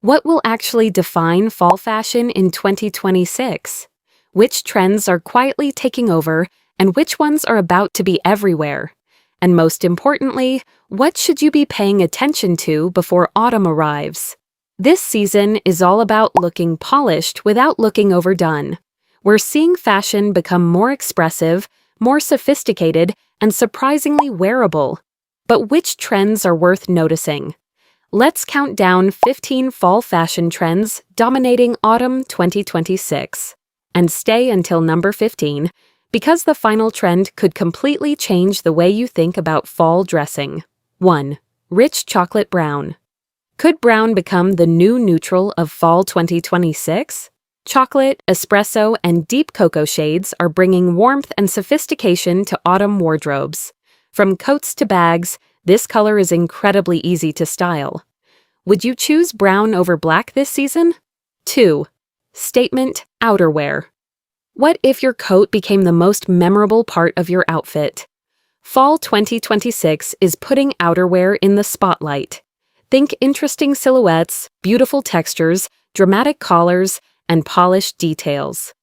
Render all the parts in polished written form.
What will actually define fall fashion in 2026? Which trends are quietly taking over, and which ones are about to be everywhere? And most importantly, what should you be paying attention to before autumn arrives? This season is all about looking polished without looking overdone. We're seeing fashion become more expressive, more sophisticated, and surprisingly wearable. But which trends are worth noticing? Let's count down 15 fall fashion trends dominating autumn 2026. And stay until number 15, because the final trend could completely change the way you think about fall dressing. 1. Rich chocolate brown. Could brown become the new neutral of fall 2026? Chocolate, espresso, and deep cocoa shades are bringing warmth and sophistication to autumn wardrobes. From coats to bags, this color is incredibly easy to style. Would you choose brown over black this season? 2. Statement outerwear. What if your coat became the most memorable part of your outfit? Fall 2026 is putting outerwear in the spotlight. Think interesting silhouettes, beautiful textures, dramatic collars, and polished details.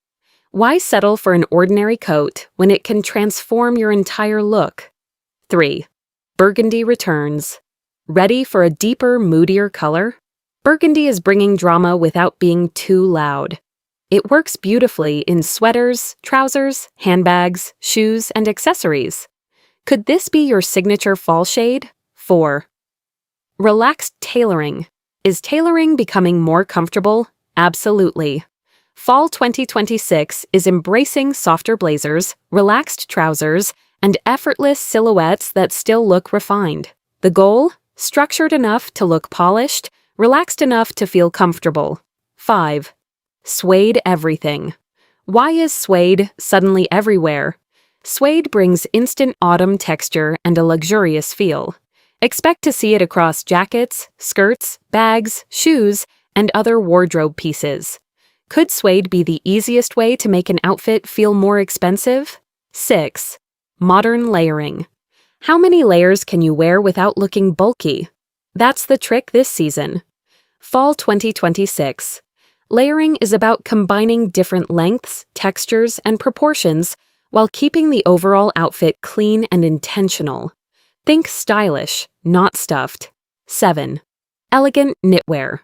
Why settle for an ordinary coat when it can transform your entire look? 3. Burgundy returns. Ready for a deeper, moodier color? Burgundy is bringing drama without being too loud. It works beautifully in sweaters, trousers, handbags, shoes, and accessories. Could this be your signature fall shade? 4. Relaxed tailoring. Is tailoring becoming more comfortable? Absolutely. Fall 2026 is embracing softer blazers, relaxed trousers, and effortless silhouettes that still look refined. The goal? Structured enough to look polished, relaxed enough to feel comfortable. 5. Suede everything. Why is suede suddenly everywhere? Suede brings instant autumn texture and a luxurious feel. Expect to see it across jackets, skirts, bags, shoes, and other wardrobe pieces. Could suede be the easiest way to make an outfit feel more expensive? 6. Modern layering. How many layers can you wear without looking bulky? That's the trick this season. Fall 2026. Layering is about combining different lengths, textures, and proportions while keeping the overall outfit clean and intentional. Think stylish, not stuffed. 7. Elegant knitwear.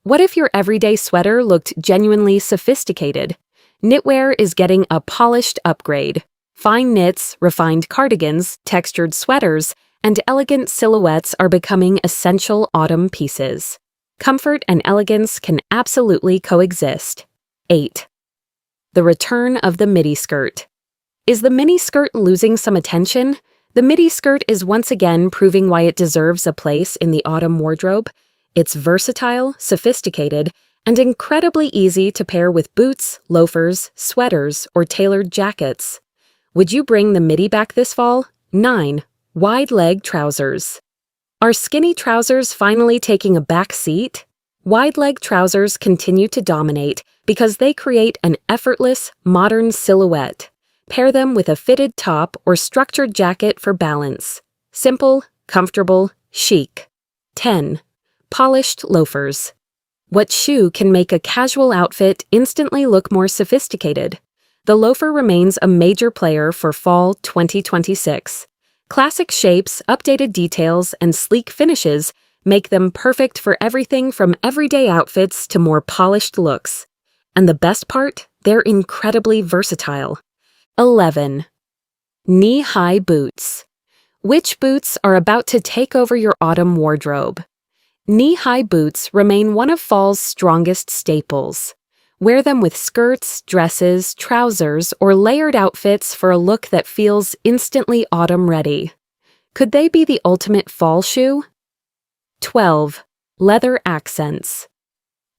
What if your everyday sweater looked genuinely sophisticated? Knitwear is getting a polished upgrade. Fine knits, refined cardigans, textured sweaters, and elegant silhouettes are becoming essential autumn pieces. Comfort and elegance can absolutely coexist. 8. The return of the midi skirt. Is the mini skirt losing some attention? The midi skirt is once again proving why it deserves a place in the autumn wardrobe. It's versatile, sophisticated, and incredibly easy to pair with boots, loafers, sweaters, or tailored jackets. Would you bring the midi back this fall? 9. Wide leg trousers. Are skinny trousers finally taking a back seat? Wide leg trousers continue to dominate because they create an effortless, modern silhouette. Pair them with a fitted top or structured jacket for balance. Simple, comfortable, chic. 10. Polished loafers. What shoe can make a casual outfit instantly look more sophisticated? The loafer remains a major player for fall 2026. Classic shapes, updated details, and sleek finishes make them perfect for everything from everyday outfits to more polished looks. And the best part? They're incredibly versatile. 11. Knee-high boots. Which boots are about to take over your autumn wardrobe? Knee-high boots remain one of fall's strongest staples. Wear them with skirts, dresses, trousers, or layered outfits for a look that feels instantly autumn-ready. Could they be the ultimate fall shoe? 12. Leather accents.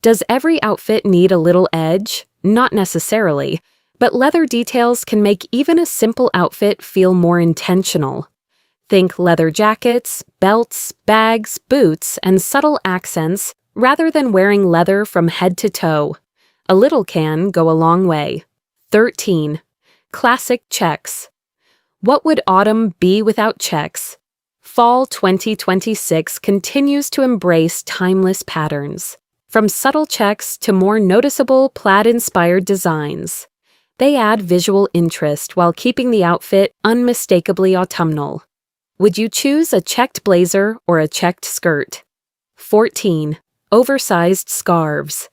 Does every outfit need a little edge? Not necessarily, but leather details can make even a simple outfit feel more intentional. Think leather jackets, belts, bags, boots, and subtle accents rather than wearing leather from head to toe. A little can go a long way. 13. Classic checks. What would autumn be without checks? Fall 2026 continues to embrace timeless patterns. from subtle checks to more noticeable plaid-inspired designs. They add visual interest while keeping the outfit unmistakably autumnal. Would you choose a checked blazer or a checked skirt? 14. Oversized scarves.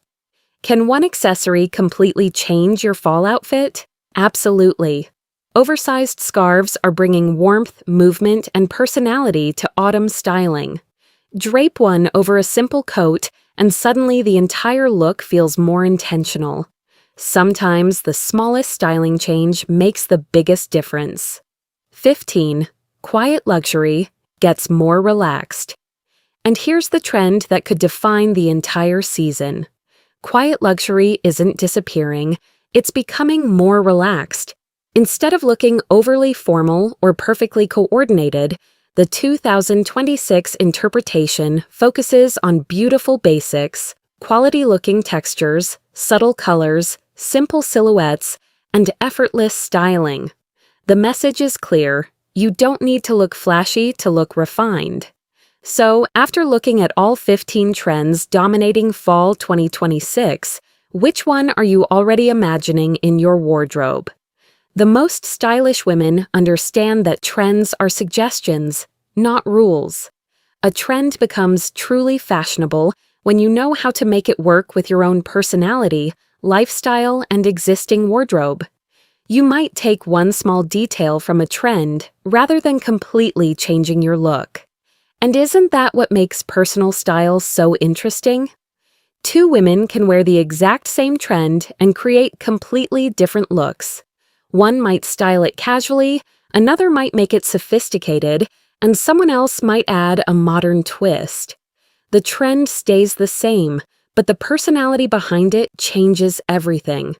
Can one accessory completely change your fall outfit? Absolutely. Oversized scarves are bringing warmth, movement, and personality to autumn styling. Drape one over a simple coat, and suddenly the entire look feels more intentional. Sometimes the smallest styling change makes the biggest difference. 15. Quiet luxury gets more relaxed. And here's the trend that could define the entire season. Quiet luxury isn't disappearing, it's becoming more relaxed. Instead of looking overly formal or perfectly coordinated, the 2026 interpretation focuses on beautiful basics, quality-looking textures, subtle colors, simple silhouettes, and effortless styling. The message is clear: you don't need to look flashy to look refined. So, after looking at all 15 trends dominating fall 2026, which one are you already imagining in your wardrobe? The most stylish women understand that trends are suggestions, not rules. A trend becomes truly fashionable when you know how to make it work with your own personality, lifestyle, and existing wardrobe. You might take one small detail from a trend rather than completely changing your look. And isn't that what makes personal style so interesting? Two women can wear the exact same trend and create completely different looks. One might style it casually, another might make it sophisticated, and someone else might add a modern twist. The trend stays the same, but the personality behind it changes everything.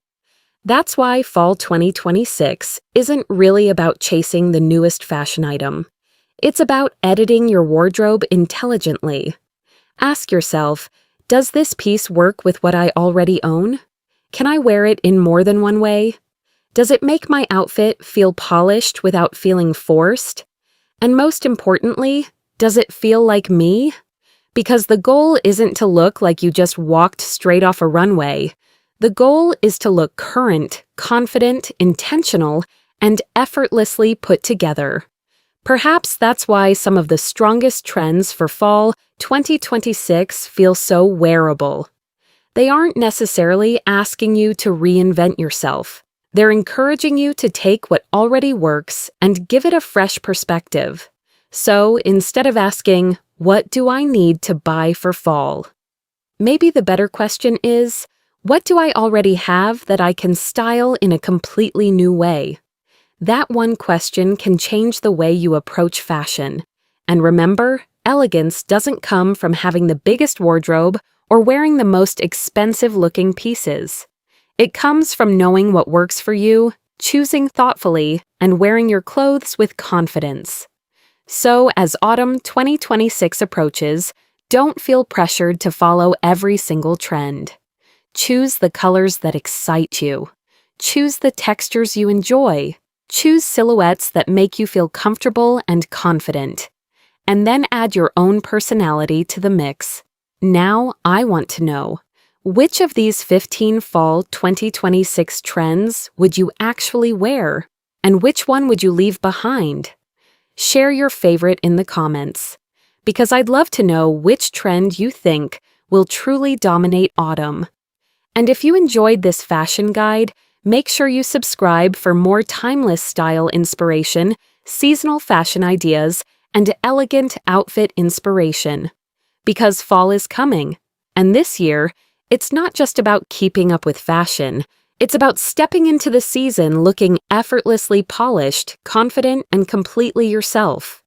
That's why fall 2026 isn't really about chasing the newest fashion item. It's about editing your wardrobe intelligently. Ask yourself, does this piece work with what I already own? Can I wear it in more than one way? Does it make my outfit feel polished without feeling forced? And most importantly, does it feel like me? Because the goal isn't to look like you just walked straight off a runway. The goal is to look current, confident, intentional, and effortlessly put together. Perhaps that's why some of the strongest trends for fall 2026 feel so wearable. They aren't necessarily asking you to reinvent yourself. They're encouraging you to take what already works and give it a fresh perspective. So instead of asking, what do I need to buy for fall? Maybe the better question is, what do I already have that I can style in a completely new way? That one question can change the way you approach fashion. And remember, elegance doesn't come from having the biggest wardrobe or wearing the most expensive-looking pieces. It comes from knowing what works for you, choosing thoughtfully, and wearing your clothes with confidence. So, as autumn 2026 approaches, don't feel pressured to follow every single trend. Choose the colors that excite you. Choose the textures you enjoy. Choose silhouettes that make you feel comfortable and confident. And then add your own personality to the mix. Now I want to know, which of these 15 fall 2026 trends would you actually wear? And which one would you leave behind? Share your favorite in the comments, because I'd love to know which trend you think will truly dominate autumn. And if you enjoyed this fashion guide, make sure you subscribe for more timeless style inspiration, seasonal fashion ideas, and elegant outfit inspiration. Because fall is coming, and this year, it's not just about keeping up with fashion, it's about stepping into the season looking effortlessly polished, confident, and completely yourself.